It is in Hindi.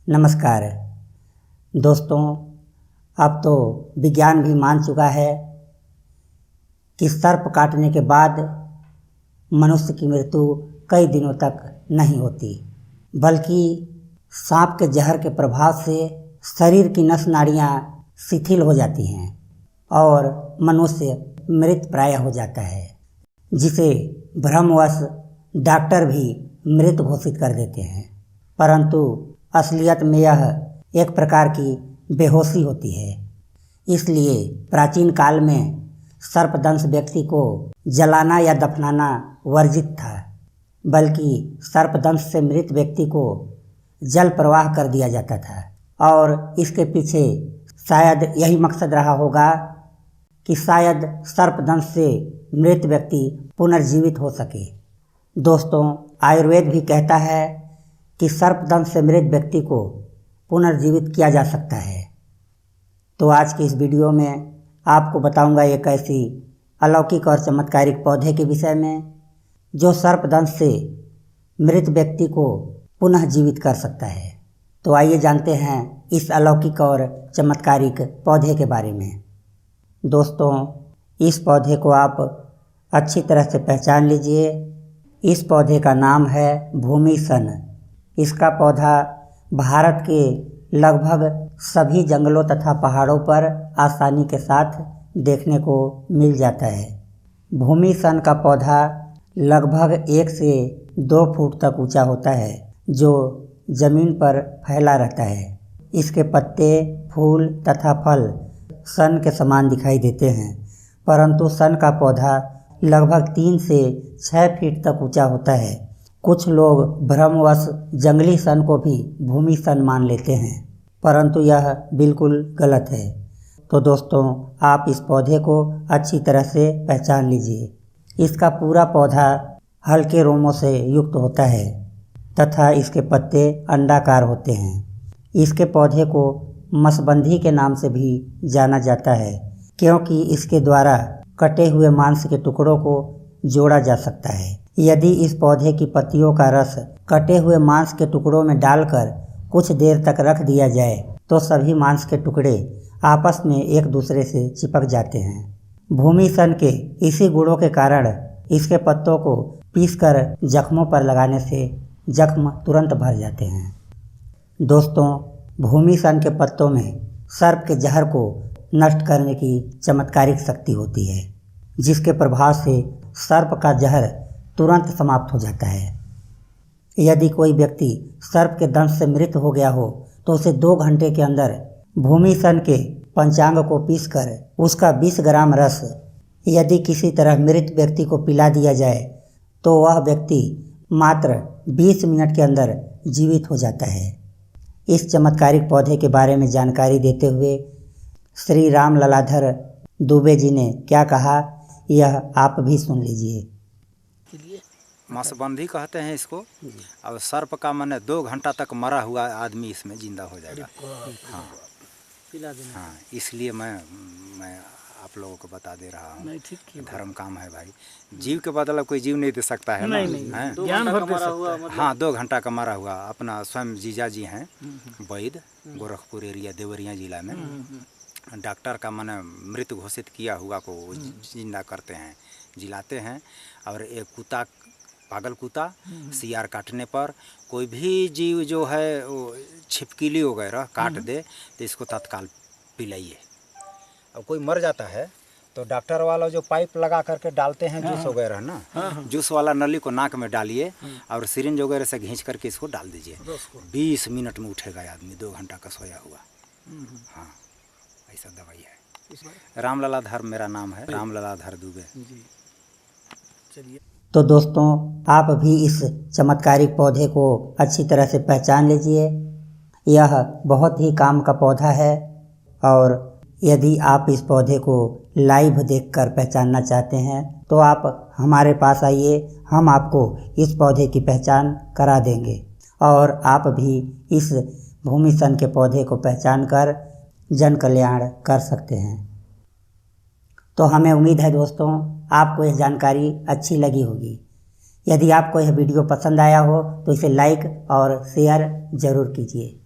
नमस्कार दोस्तों, अब तो विज्ञान भी मान चुका है कि सर्प काटने के बाद मनुष्य की मृत्यु कई दिनों तक नहीं होती, बल्कि सांप के जहर के प्रभाव से शरीर की नस नाड़ियाँ शिथिल हो जाती हैं और मनुष्य मृत प्राय हो जाता है, जिसे भ्रमवश डॉक्टर भी मृत घोषित कर देते हैं। परंतु असलियत में यह एक प्रकार की बेहोशी होती है। इसलिए प्राचीन काल में सर्पदंश व्यक्ति को जलाना या दफनाना वर्जित था, बल्कि सर्पदंश से मृत व्यक्ति को जल प्रवाह कर दिया जाता था और इसके पीछे शायद यही मकसद रहा होगा कि शायद सर्पदंश से मृत व्यक्ति पुनर्जीवित हो सके। दोस्तों, आयुर्वेद भी कहता है कि सर्पदंश से मृत व्यक्ति को पुनर्जीवित किया जा सकता है। तो आज की इस वीडियो में आपको बताऊंगा एक ऐसी अलौकिक और चमत्कारिक पौधे के विषय में जो सर्पदंश से मृत व्यक्ति को पुनः जीवित कर सकता है। तो आइए जानते हैं इस अलौकिक और चमत्कारिक पौधे के बारे में। दोस्तों, इस पौधे को आप अच्छी तरह से पहचान लीजिए। इस पौधे का नाम है भूमि सन। इसका पौधा भारत के लगभग सभी जंगलों तथा पहाड़ों पर आसानी के साथ देखने को मिल जाता है। भूमि सन का पौधा लगभग 1 से 2 फुट तक ऊंचा होता है, जो जमीन पर फैला रहता है। इसके पत्ते, फूल तथा फल सन के समान दिखाई देते हैं, परंतु सन का पौधा लगभग 3 से 6 फीट तक ऊंचा होता है। कुछ लोग भ्रमवश जंगली सन को भी भूमि सन मान लेते हैं, परंतु यह बिल्कुल गलत है। तो दोस्तों, आप इस पौधे को अच्छी तरह से पहचान लीजिए। इसका पूरा पौधा हल्के रोमों से युक्त होता है तथा इसके पत्ते अंडाकार होते हैं। इसके पौधे को मसबंधी के नाम से भी जाना जाता है, क्योंकि इसके द्वारा कटे हुए मांस के टुकड़ों को जोड़ा जा सकता है। यदि इस पौधे की पत्तियों का रस कटे हुए मांस के टुकड़ों में डालकर कुछ देर तक रख दिया जाए तो सभी मांस के टुकड़े आपस में एक दूसरे से चिपक जाते हैं। भूमि सन के इसी गुणों के कारण इसके पत्तों को पीसकर जख्मों पर लगाने से जख्म तुरंत भर जाते हैं। दोस्तों, भूमि सन के पत्तों में सर्प के जहर को नष्ट करने की चमत्कारिक शक्ति होती है, जिसके प्रभाव से सर्प का जहर तुरंत समाप्त हो जाता है। यदि कोई व्यक्ति सर्प के दंश से मृत हो गया हो तो उसे 2 घंटे के अंदर भूमि सन के पंचांग को पीसकर उसका 20 ग्राम रस यदि किसी तरह मृत व्यक्ति को पिला दिया जाए तो वह व्यक्ति मात्र 20 मिनट के अंदर जीवित हो जाता है। इस चमत्कारिक पौधे के बारे में जानकारी देते हुए श्री राम ललाधर दुबे जी ने क्या कहा, यह आप भी सुन लीजिए। मसबंधी कहते हैं इसको। अब सर्प का माने 2 घंटा तक मरा हुआ आदमी इसमें जिंदा हो जाएगा। हाँ, इसलिए मैं आप लोगों को बता दे रहा हूँ। धर्म काम है भाई, जीव के बदला कोई जीव नहीं दे सकता है ना। हाँ, 2 घंटा का मरा हुआ अपना स्वयं जीजा जी हैं वैद, गोरखपुर एरिया देवरिया जिला में। डॉक्टर का माने मृत घोषित किया हुआ को जिंदा करते हैं, जिलाते हैं। और एक कुत्ता, पागल कुत्ता सियार काटने पर कोई भी जीव जो है वो छिपकली वगैरह काट दे तो इसको तत्काल पिलाइए। अब कोई मर जाता है तो डॉक्टर वाला जो पाइप लगा करके डालते हैं जूस वगैरह ना, जूस वाला नली को नाक में डालिए और सिरिंज वगैरह से खींच करके इसको डाल दीजिए। 20 मिनट में उठेगा आदमी, 2 घंटा का सोया हुआ। हाँ, ऐसा दवाई है। राम ललाधर मेरा नाम है, राम ललाधर दुबे। चलिए, तो दोस्तों, आप भी इस चमत्कारिक पौधे को अच्छी तरह से पहचान लीजिए। यह बहुत ही काम का पौधा है और यदि आप इस पौधे को लाइव देखकर पहचानना चाहते हैं तो आप हमारे पास आइए, हम आपको इस पौधे की पहचान करा देंगे और आप भी इस भूमि सन के पौधे को पहचान कर जन कल्याण कर सकते हैं। तो हमें उम्मीद है दोस्तों, आपको यह जानकारी अच्छी लगी होगी। यदि आपको यह वीडियो पसंद आया हो तो इसे लाइक और शेयर ज़रूर कीजिए।